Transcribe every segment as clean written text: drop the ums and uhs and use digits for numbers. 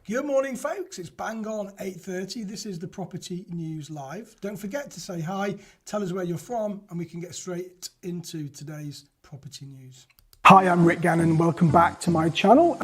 Good morning, folks. It's bang on 8:30. This is the Property News Live. Don't forget to say hi, tell us where you're from, and we can get straight into today's property news. Hi, I'm Rick Gannon. Welcome back to my channel.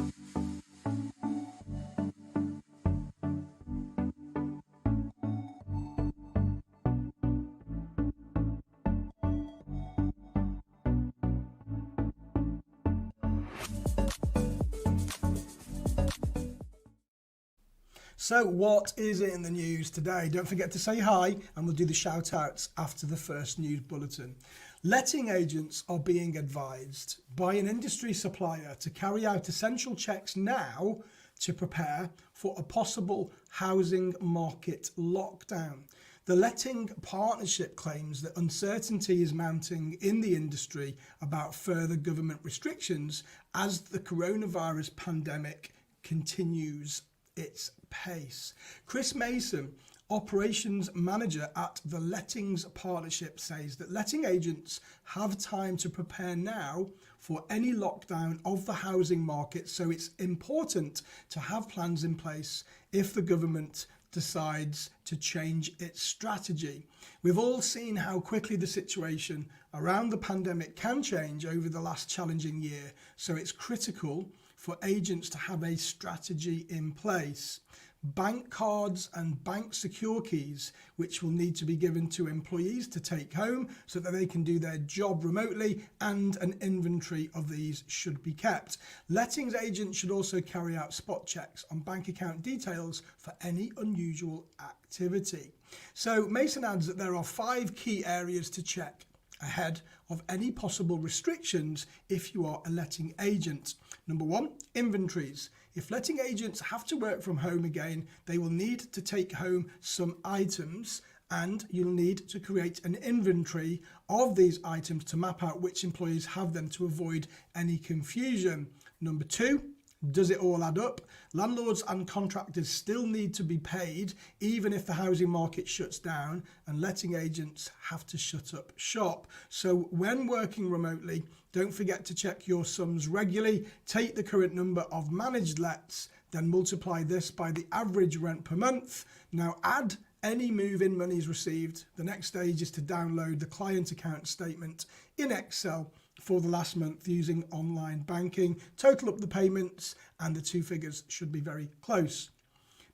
So what is it in the news today? Don't forget to say hi and we'll do the shout outs after the first news bulletin. Letting agents are being advised by an industry supplier to carry out essential checks now to prepare for a possible housing market lockdown. The letting partnership claims that uncertainty is mounting in the industry about further government restrictions as the coronavirus pandemic continues its pace. Chris Mason, operations manager at the Lettings Partnership, says that letting agents have time to prepare now for any lockdown of the housing market, so it's important to have plans in place if the government decides to change its strategy. We've all seen how quickly the situation around the pandemic can change over the last challenging year, so it's critical for agents to have a strategy in place. Bank cards and bank secure keys, which will need to be given to employees to take home so that they can do their job remotely, and an inventory of these should be kept. Lettings agents should also carry out spot checks on bank account details for any unusual activity. So Mason adds that there are 5 key areas to check ahead of any possible restrictions if you are a letting agent. Number 1, inventories. If letting agents have to work from home again, they will need to take home some items and you'll need to create an inventory of these items to map out which employees have them to avoid any confusion. Number 2, does it all add up? Landlords and contractors still need to be paid even if the housing market shuts down, and letting agents have to shut up shop. So when working remotely, don't forget to check your sums regularly. Take the current number of managed lets, then multiply this by the average rent per month. Now add any move-in monies received. The next stage is to download the client account statement in Excel for the last month using online banking. Total up the payments and the 2 figures should be very close.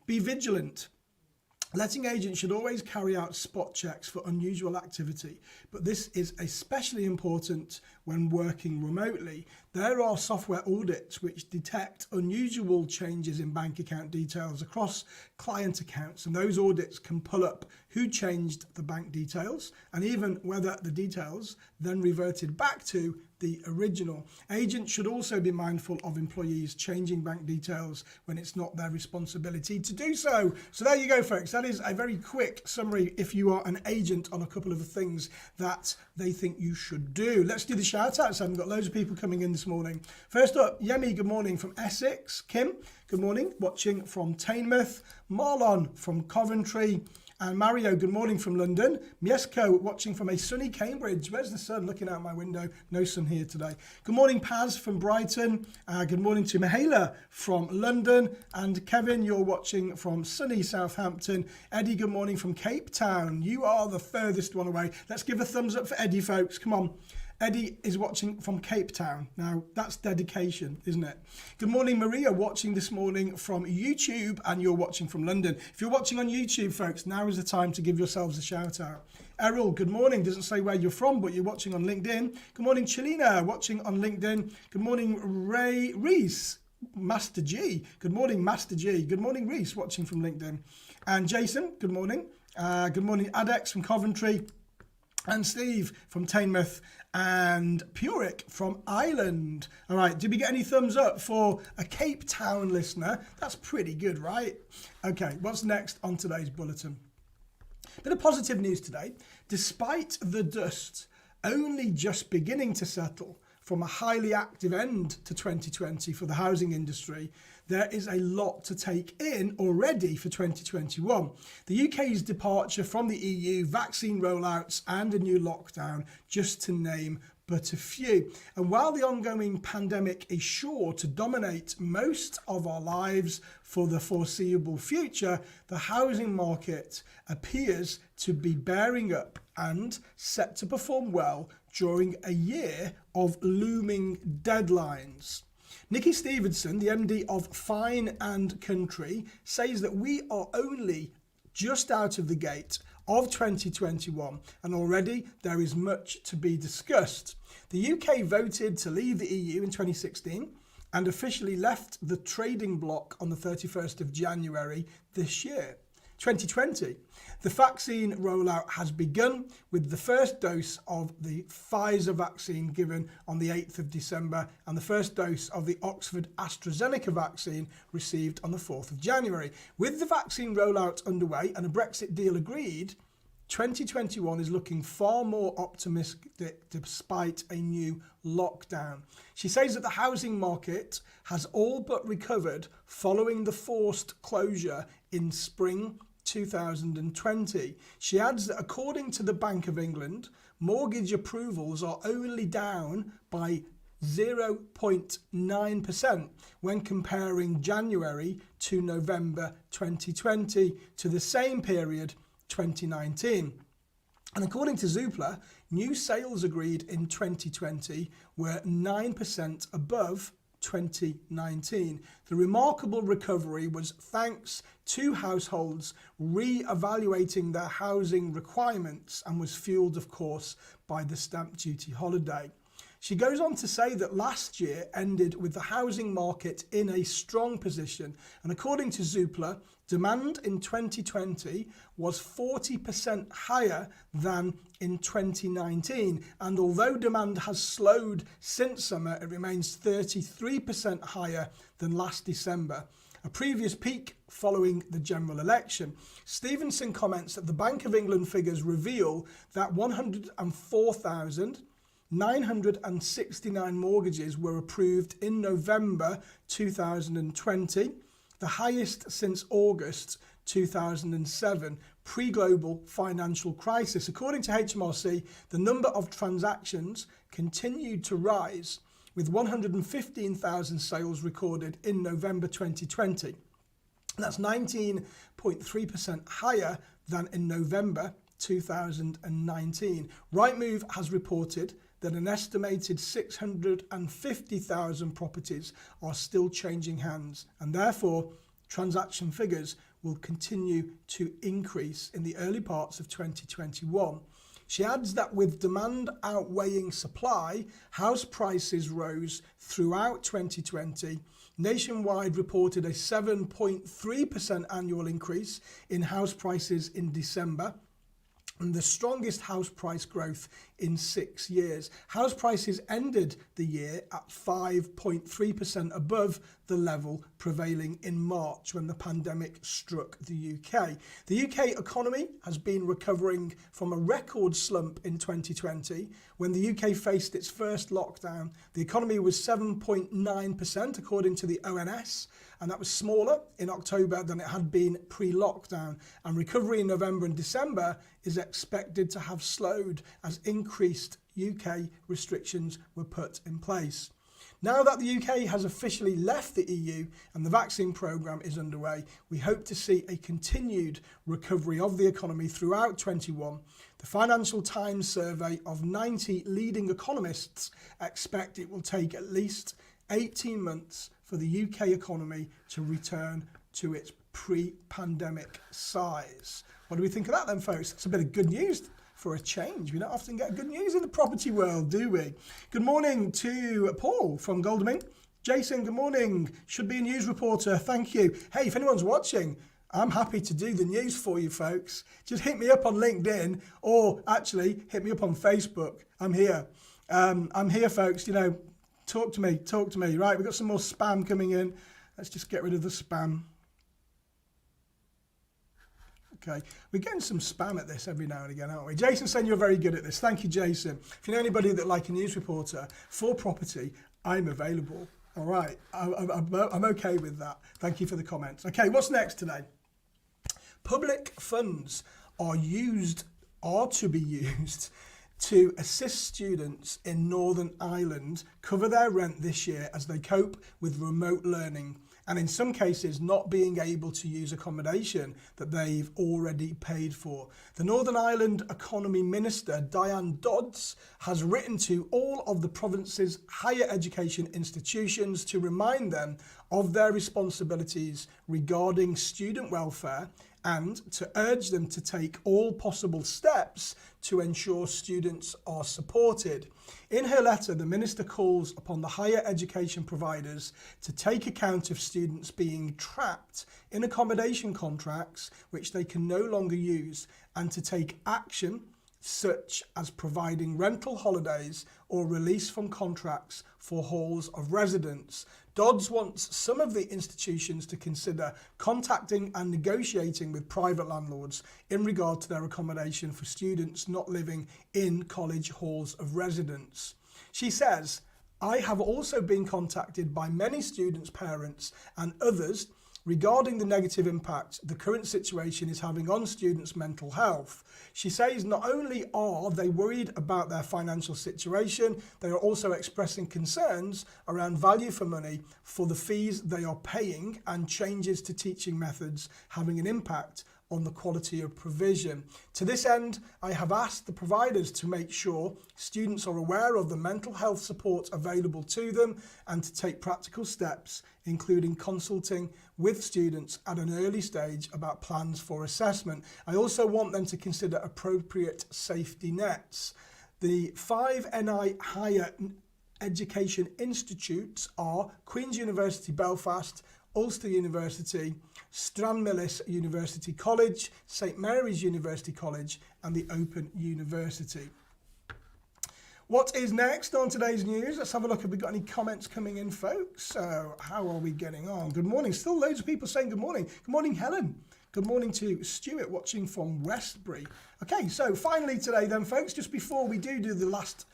Be vigilant. Letting agents should always carry out spot checks for unusual activity, but this is especially important when working remotely. There are software audits which detect unusual changes in bank account details across client accounts, and those audits can pull up who changed the bank details and even whether the details then reverted back to the original. Agents should also be mindful of employees changing bank details when it's not their responsibility to do so. So there you go, folks. That is a very quick summary if you are an agent on a couple of the things that they think you should do. Let's do the shout outs. I've got loads of people coming in this morning. First up, Yemi, good morning from Essex. Kim, good morning, watching from Teignmouth. Marlon from Coventry. And Mario, good morning from London. Miesko, watching from a sunny Cambridge. Where's the sun? Looking out my window. No sun here today. Good morning, Paz from Brighton. Good morning to Mihaela from London. And Kevin, you're watching from sunny Southampton. Eddie, good morning from Cape Town. You are the furthest one away. Let's give a thumbs up for Eddie, folks. Come on. Eddie is watching from Cape Town. Now, that's dedication, isn't it? Good morning, Maria, watching this morning from YouTube, and you're watching from London. If you're watching on YouTube, folks, now is the time to give yourselves a shout out. Errol, good morning. Doesn't say where you're from, but you're watching on LinkedIn. Good morning, Chelina, watching on LinkedIn. Good morning, Ray Reese. Master G. Good morning, Master G. Good morning, Reese, watching from LinkedIn. And Jason, good morning. Good morning, Adex from Coventry. And Steve from Teignmouth, and Puric from Ireland. All right, did we get any thumbs up for a Cape Town listener? That's pretty good, right? Okay, what's next on today's bulletin? Bit of positive news today. Despite the dust only just beginning to settle from a highly active end to 2020 for the housing industry, there is a lot to take in already for 2021. The UK's departure from the EU, vaccine rollouts and a new lockdown, just to name but a few. And while the ongoing pandemic is sure to dominate most of our lives for the foreseeable future, the housing market appears to be bearing up and set to perform well during a year of looming deadlines. Nikki Stevenson, the MD of Fine and Country, says that we are only just out of the gate of 2021 and already there is much to be discussed. The UK voted to leave the EU in 2016 and officially left the trading bloc on the 31st of January this year. 2020. The vaccine rollout has begun with the first dose of the Pfizer vaccine given on the 8th of December and the first dose of the Oxford AstraZeneca vaccine received on the 4th of January. With the vaccine rollout underway and a Brexit deal agreed, 2021 is looking far more optimistic despite a new lockdown. She says that the housing market has all but recovered following the forced closure in spring 2020. She adds that according to the Bank of England, mortgage approvals are only down by 0.9% when comparing January to November 2020 to the same period 2019. And according to Zoopla, new sales agreed in 2020 were 9% above 2019. The remarkable recovery was thanks to households re-evaluating their housing requirements and was fueled, of course, by the stamp duty holiday. She goes on to say that last year ended with the housing market in a strong position, and according to Zoopla, demand in 2020 was 40% higher than in 2019, and although demand has slowed since summer, it remains 33% higher than last December, a previous peak following the general election. Stevenson comments that the Bank of England figures reveal that 104,969 mortgages were approved in November 2020, the highest since August 2007, pre-global financial crisis. According to HMRC, the number of transactions continued to rise, with 115,000 sales recorded in November 2020. That's 19.3% higher than in November 2019. Rightmove has reported that an estimated 650,000 properties are still changing hands, and therefore transaction figures will continue to increase in the early parts of 2021. She adds that with demand outweighing supply, house prices rose throughout 2020. Nationwide reported a 7.3% annual increase in house prices in December, and the strongest house price growth in 6 years. House prices ended the year at 5.3% above the level prevailing in March when the pandemic struck the UK. The UK economy has been recovering from a record slump in 2020 when the UK faced its first lockdown. The economy was 7.9% according to the ONS, and that was smaller in October than it had been pre-lockdown. And recovery in November and December is expected to have slowed as increased UK restrictions were put in place. Now that the UK has officially left the EU and the vaccine programme is underway, we hope to see a continued recovery of the economy throughout 2021. The Financial Times survey of 90 leading economists expect it will take at least 18 months for the UK economy to return to its pre-pandemic size. What do we think of that then, folks? It's a bit of good news for a change. We don't often get good news in the property world, do we? Good morning to Paul from Godalming. Jason, good morning. Should be a news reporter. Thank you. Hey, if anyone's watching, I'm happy to do the news for you, folks. Just hit me up on LinkedIn or actually hit me up on Facebook. I'm here. I'm here, folks. You know, talk to me. Right, we've got some more spam coming in. Let's just get rid of the spam. Okay, we're getting some spam at this every now and again, aren't we? Jason saying you're very good at this. Thank you, Jason. If you know anybody that like a news reporter for property, I'm available. All right, I'm okay with that. Thank you for the comments. Okay, what's next today? Public funds are to be used to assist students in Northern Ireland cover their rent this year as they cope with remote learning and in some cases not being able to use accommodation that they've already paid for. The Northern Ireland Economy Minister, Diane Dodds, has written to all of the province's higher education institutions to remind them of their responsibilities regarding student welfare and to urge them to take all possible steps to ensure students are supported. In her letter, the Minister calls upon the higher education providers to take account of students being trapped in accommodation contracts which they can no longer use and to take action such as providing rental holidays or release from contracts for halls of residence. Dodds wants some of the institutions to consider contacting and negotiating with private landlords in regard to their accommodation for students not living in college halls of residence. She says, "I have also been contacted by many students' parents and others regarding the negative impact the current situation is having on students' mental health." She says not only are they worried about their financial situation, they are also expressing concerns around value for money for the fees they are paying and changes to teaching methods having an impact on the quality of provision. To this end, I have asked the providers to make sure students are aware of the mental health support available to them and to take practical steps, including consulting with students at an early stage about plans for assessment. I also want them to consider appropriate safety nets. The 5 NI higher education institutes are Queen's University Belfast, Ulster University, Stranmillis University College, St Mary's University College and the Open University. What is next on today's news? Let's have a look if we've got any comments coming in, folks. So how are we getting on? Good morning. Still loads of people saying good morning. Good morning, Helen. Good morning to Stuart watching from Westbury. Okay, so finally today then, folks, just before we do the last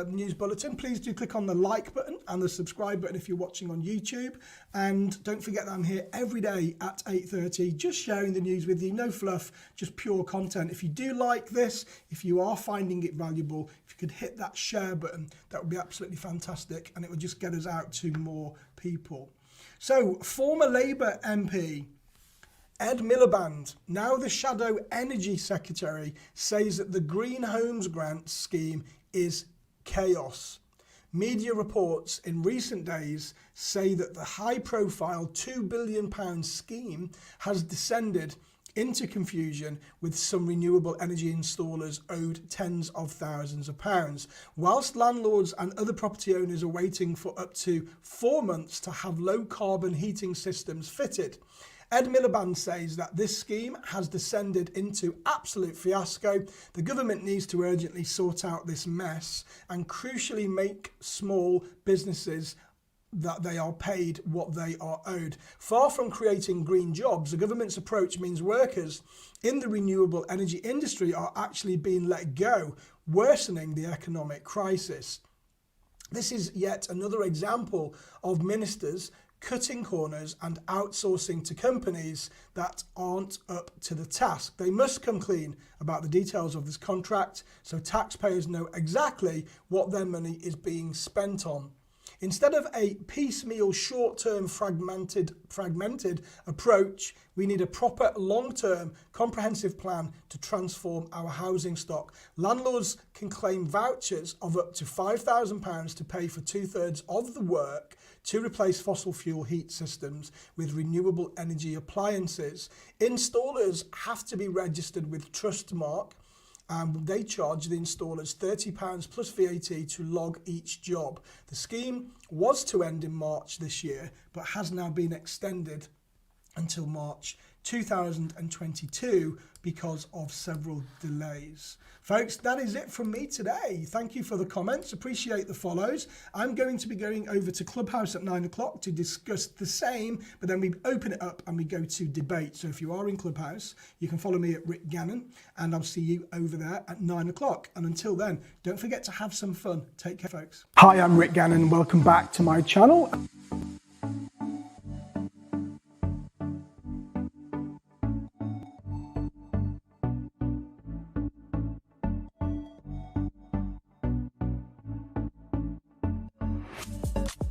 news bulletin, please do click on the like button and the subscribe button if you're watching on YouTube, and don't forget that I'm here every day at 8:30 just sharing the news with you. No fluff, just pure content. If you do like this, if you are finding it valuable, if you could hit that share button, that would be absolutely fantastic and it would just get us out to more people. So former Labour MP Ed Miliband, now the Shadow Energy Secretary, says that the Green Homes Grant scheme is chaos. Media reports in recent days say that the high-profile £2 billion scheme has descended into confusion, with some renewable energy installers owed tens of thousands of pounds, whilst landlords and other property owners are waiting for up to 4 months to have low-carbon heating systems fitted. Ed Miliband says that this scheme has descended into absolute fiasco. The government needs to urgently sort out this mess and crucially make small businesses that they are paid what they are owed. Far from creating green jobs, the government's approach means workers in the renewable energy industry are actually being let go, worsening the economic crisis. This is yet another example of ministers cutting corners and outsourcing to companies that aren't up to the task. They must come clean about the details of this contract so taxpayers know exactly what their money is being spent on. Instead of a piecemeal, short-term, fragmented approach, we need a proper, long-term, comprehensive plan to transform our housing stock. Landlords can claim vouchers of up to £5,000 to pay for 2/3 of the work to replace fossil fuel heat systems with renewable energy appliances. Installers have to be registered with Trustmark, and they charge the installers £30 plus VAT to log each job. The scheme was to end in March this year, but has now been extended until March 2022 because of several delays. Folks, that is it from me today. Thank you for the comments, appreciate the follows. I'm going to be going over to Clubhouse at 9 o'clock to discuss the same, but then we open it up and we go to debate. So if you are in Clubhouse, you can follow me at Rick Gannon, and I'll see you over there at 9 o'clock. And until then, don't forget to have some fun. Take care, folks. Hi, I'm Rick Gannon. Welcome back to my channel.